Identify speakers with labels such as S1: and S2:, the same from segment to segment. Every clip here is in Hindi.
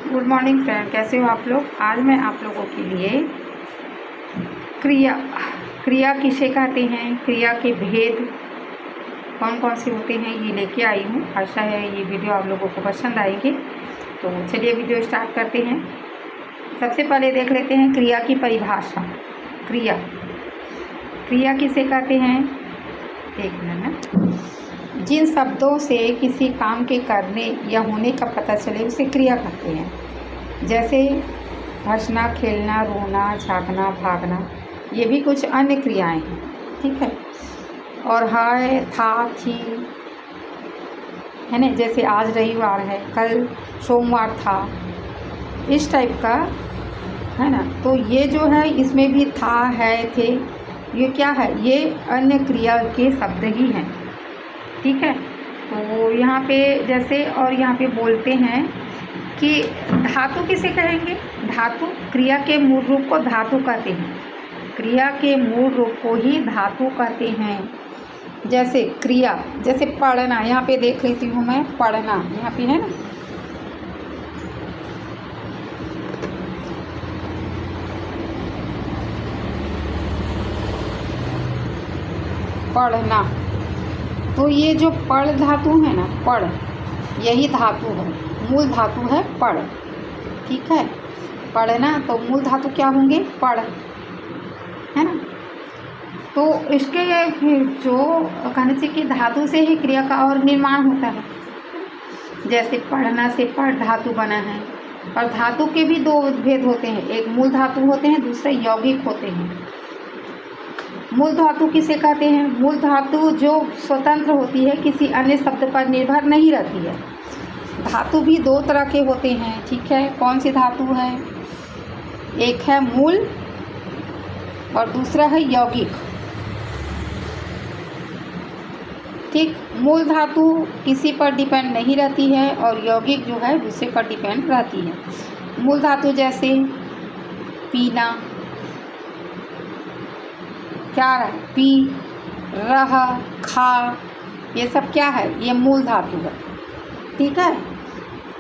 S1: गुड मॉर्निंग फ्रेंड, कैसे हो आप लोग। आज मैं आप लोगों के लिए क्रिया किसे कहते हैं, क्रिया के भेद कौन कौन से होते हैं, ये लेके आई हूँ। आशा है ये वीडियो आप लोगों को पसंद आएंगे। तो चलिए वीडियो स्टार्ट करते हैं। सबसे पहले देख लेते हैं क्रिया की परिभाषा। क्रिया किसे कहते हैं। एक मिनट। जिन शब्दों से किसी काम के करने या होने का पता चले उसे क्रिया कहते हैं। जैसे हंसना, खेलना, रोना, झाँकना, भागना, ये भी कुछ अन्य क्रियाएं हैं। ठीक है। और है, था, थी, है ना। जैसे आज रविवार है, कल सोमवार था, इस टाइप का है ना। तो ये जो है इसमें भी था, है, थे, ये क्या है, ये अन्य क्रिया के शब्द ही हैं। ठीक है। तो यहाँ पे जैसे और यहाँ पे बोलते हैं कि धातु किसे कहेंगे। धातु, क्रिया के मूल रूप को धातु कहते हैं। क्रिया के मूल रूप को ही धातु कहते हैं। जैसे क्रिया, जैसे पढ़ना, यहाँ पे देख लेती हूँ मैं, पढ़ना यहाँ पे है ना। पढ़ना, तो ये जो पढ़ धातु है ना, पढ़, यही धातु है, मूल धातु है पढ़। ठीक है। पढ़ना, तो मूल धातु क्या होंगे, पढ़, है ना। तो इसके जो कहने से कि धातु से ही क्रिया का और निर्माण होता है। जैसे पढ़ना से पढ़ धातु बना है। और धातु के भी दो भेद होते हैं, एक मूल धातु होते हैं, दूसरे यौगिक होते हैं। मूल धातु किसे कहते हैं। मूल धातु जो स्वतंत्र होती है, किसी अन्य शब्द पर निर्भर नहीं रहती है। धातु भी दो तरह के होते हैं। ठीक है। कौन सी धातु है, एक है मूल और दूसरा है यौगिक। ठीक। मूल धातु किसी पर डिपेंड नहीं रहती है और यौगिक जो है दूसरे पर डिपेंड रहती है। मूल धातु जैसे पीना, क्या रहा, पी, रह, खा, ये सब क्या है, ये मूल धातु है। ठीक है।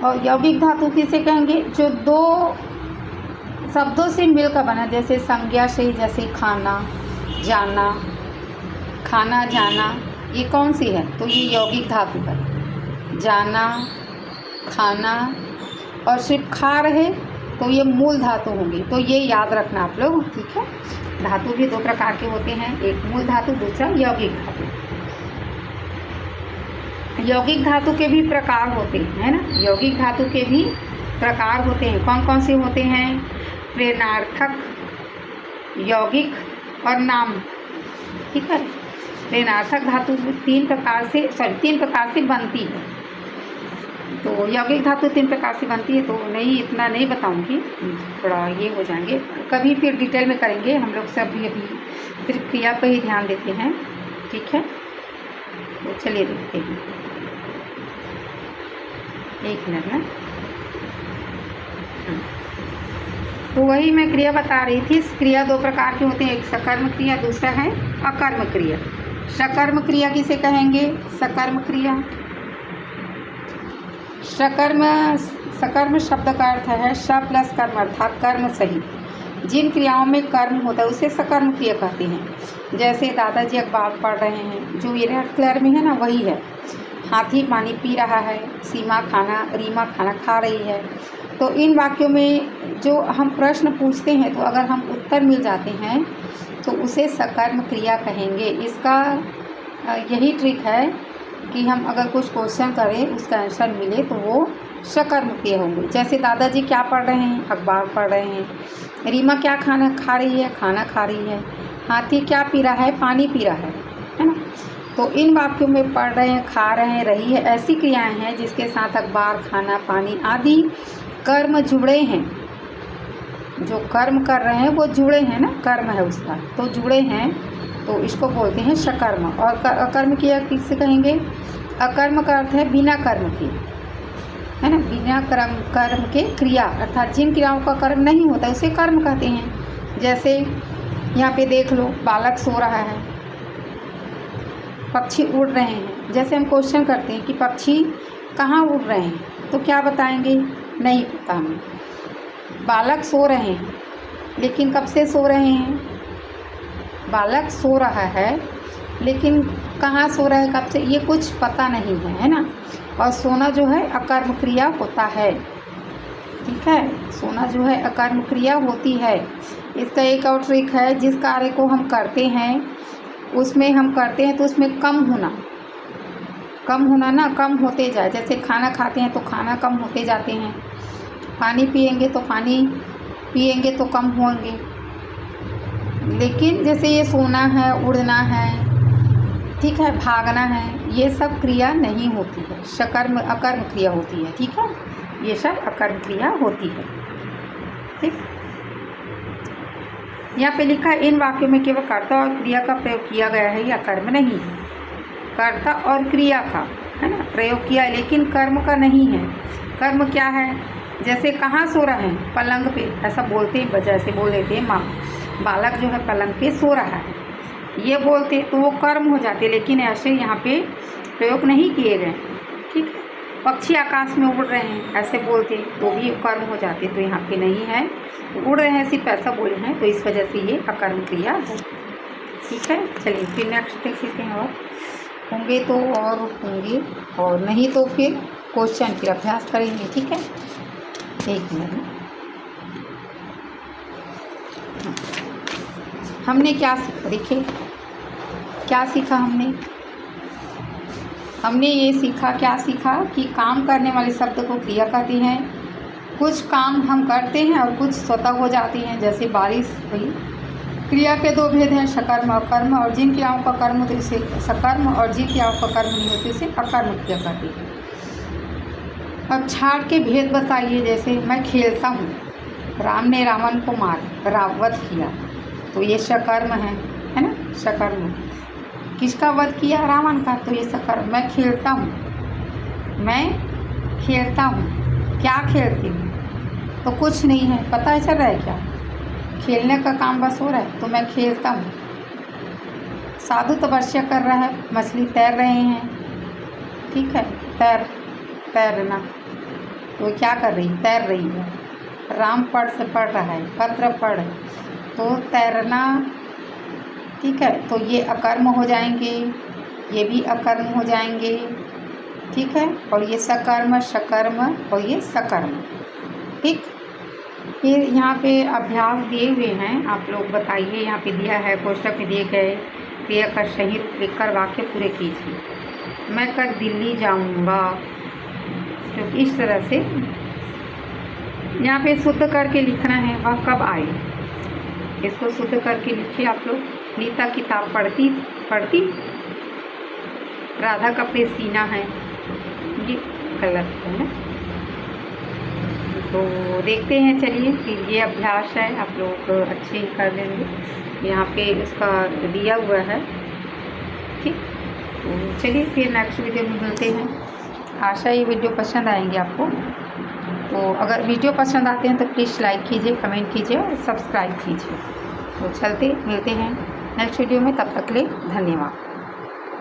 S1: और यौगिक धातु किसे कहेंगे, जो दो शब्दों से मिलकर बना, जैसे संज्ञा से, जैसे खाना, जाना, खाना, जाना, ये कौन सी है, तो ये यौगिक धातु है। जाना, खाना, और सिर्फ खा रहे तो ये मूल धातु होंगी। तो ये याद रखना आप लोग। ठीक है। धातु भी दो प्रकार के होते हैं, एक मूल धातु, दूसरा यौगिक धातु। यौगिक धातु के भी प्रकार होते हैं, है ना। यौगिक धातु के भी प्रकार होते हैं। कौन कौन से होते हैं, प्रेरणार्थक, यौगिक और नाम। ठीक है। प्रेरणार्थक धातु तीन प्रकार से बनती है। तो यौगिक धातु तीन प्रकार से बनती है, तो इतना नहीं बताऊंगी, थोड़ा ये हो जाएंगे, कभी फिर डिटेल में करेंगे हम लोग। सब भी अभी सिर्फ क्रिया पर ही ध्यान देते हैं। ठीक है। तो चलिए देखते हैं, एक मिनट ना। तो वही मैं क्रिया बता रही थी। क्रिया दो प्रकार के होते हैं, एक सकर्म क्रिया, दूसरा है अकर्म क्रिया। सकर्म क्रिया किसे कहेंगे, सकर्म क्रिया। सकर्म शब्द का अर्थ है स प्लस कर्म, अर्थात कर्म सहित। जिन क्रियाओं में कर्म होता है उसे सकर्म क्रिया कहते हैं। जैसे दादाजी अखबार पढ़ रहे हैं, जो ये रेड कलर में है ना, वही है। हाथी पानी पी रहा है, रीमा खाना खा रही है। तो इन वाक्यों में जो हम प्रश्न पूछते हैं, तो अगर हम उत्तर मिल जाते हैं तो उसे सकर्म क्रिया कहेंगे। इसका यही ट्रिक है कि हम अगर कुछ क्वेश्चन करें, उसका आंसर मिले, तो वो सकर्म क्रिया होंगे। जैसे दादाजी क्या पढ़ रहे हैं, अखबार पढ़ रहे हैं। रीमा क्या खाना खा रही है, खाना खा रही है। हाथी क्या पी रहा है, पानी पी रहा है ना। तो इन वाक्यों में पढ़ रहे हैं, खा रहे हैं, रही है, ऐसी क्रियाएं हैं जिसके साथ अखबार, खाना, पानी आदि कर्म जुड़े हैं। जो कर्म कर रहे हैं वो जुड़े हैं ना, कर्म है उसका, तो जुड़े हैं, तो इसको बोलते हैं सकर्म। और अकर्म क्रिया किससे कहेंगे, अकर्म का अर्थ है बिना कर्म की, है ना। बिना कर्म के क्रिया, अर्थात जिन क्रियाओं का कर्म नहीं होता उसे कर्म कहते हैं। जैसे यहाँ पे देख लो, बालक सो रहा है, पक्षी उड़ रहे हैं। जैसे हम क्वेश्चन करते हैं कि पक्षी कहाँ उड़ रहे हैं, तो क्या बताएंगे, नहीं पता हमें। बालक सो रहे हैं, लेकिन कब से सो रहे हैं? बालक सो रहा है, लेकिन कहाँ सो रहा है, कब से, ये कुछ पता नहीं है ना। और सोना जो है अकर्म क्रिया होता है, ठीक है। सोना जो है अकर्म क्रिया होती है। इसका एक और ट्रिक है, जिस कार्य को हम करते हैं उसमें हम करते हैं तो उसमें कम होना ना, कम होते जाए। जैसे खाना खाते हैं तो खाना कम होते जाते हैं, पानी पिएंगे तो पानी पिएंगे तो कम होंगे। लेकिन जैसे ये सोना है, उड़ना है, ठीक है, भागना है, ये सब क्रिया नहीं होती है, सकर्म अकर्म क्रिया होती है, ठीक है। ये सब अकर्म क्रिया होती है, ठीक। यहाँ पे लिखा है इन वाक्यों में केवल कर्ता और क्रिया का प्रयोग किया गया है, या कर्म नहीं। कर्ता और क्रिया का है ना प्रयोग किया है, लेकिन कर्म का नहीं है। कर्म क्या है? जैसे कहाँ सो रहे हैं? पलंग पे, ऐसा बोलते हैं, वजह से बोल देते हैं माँ, बालक जो है पलंग पे सो रहा है, ये बोलते तो वो कर्म हो जाते, लेकिन ऐसे यहाँ पे प्रयोग नहीं किए गए, ठीक है। पक्षी आकाश में उड़ रहे हैं, ऐसे बोलते तो भी कर्म हो जाते, तो यहाँ पे नहीं है, उड़ रहे हैं सिर्फ ऐसा बोले हैं, तो इस वजह से ये अकर्म क्रिया है, ठीक है। चलिए फिर नेक्स्ट देख लेते हैं, और होंगे तो और होंगे, और नहीं तो फिर क्वेश्चन फिर अभ्यास करेंगे, ठीक है। एक मिनट, हमने क्या सीखा, देखिए क्या सीखा हमने ये सीखा, क्या सीखा कि काम करने वाले शब्द को क्रिया कहते हैं। कुछ काम हम करते हैं और कुछ स्वतः हो जाते हैं, जैसे बारिश हुई। क्रिया के दो भेद हैं, सकर्म और कर्म, और जिन क्रियाओं का कर्म होता है उसे सकर्म, और जिन क्रियाओं का कर्म नहीं होते उसे अकर्म क्रिया कहते हैं। अब छाड़ के भेद बताइए, जैसे मैं खेलता हूँ, राम ने रावण को वध किया, तो ये सकर्म है ना, सकर्म। किसका वध किया? रावण का, तो ये सकर्म। मैं खेलता हूँ, क्या खेलती हूँ? तो कुछ नहीं है, पता चल रहा है क्या? खेलने का काम बस हो रहा है, तो मैं खेलता हूँ। साधु तपस्या कर रहा है, मछली तैर रहे हैं, ठीक है, तैरना, तो क्या कर रही? तैर रही है। राम पढ़ रहा है, पत्र पढ़, तो तैरना, ठीक है, तो ये अकर्म हो जाएंगे, ये भी अकर्म हो जाएंगे, ठीक है। और ये सकर्म, शकर्म, और ये सकर्म, ठीक। फिर यहाँ पे अभ्यास दिए हुए हैं, आप लोग बताइए, यहाँ पे दिया है कोष्टक में दिए गए क्रिया का सही रूप लिखकर वाक्य पूरे कीजिए। मैं कल दिल्ली जाऊँगा, तो इस तरह से यहाँ पे शुद्ध करके लिखना है, वह कब आए, इसको शुद्ध करके लिखिए आप लोग। नीता किताब पढ़ती, राधा कपड़े सीना है, ये गलत है ना। तो देखते हैं, चलिए फिर ये अभ्यास है, आप लोग अच्छे ही कर लेंगे। यहाँ पे इसका दिया हुआ है, ठीक। तो चलिए फिर नेक्स्ट वीडियो में मिलते हैं। आशा ये वीडियो पसंद आएंगे आपको। तो अगर वीडियो पसंद आते हैं तो प्लीज़ लाइक कीजिए, कमेंट कीजिए और सब्सक्राइब कीजिए। तो चलते मिलते हैं नेक्स्ट वीडियो में, तब तक के लिए धन्यवाद।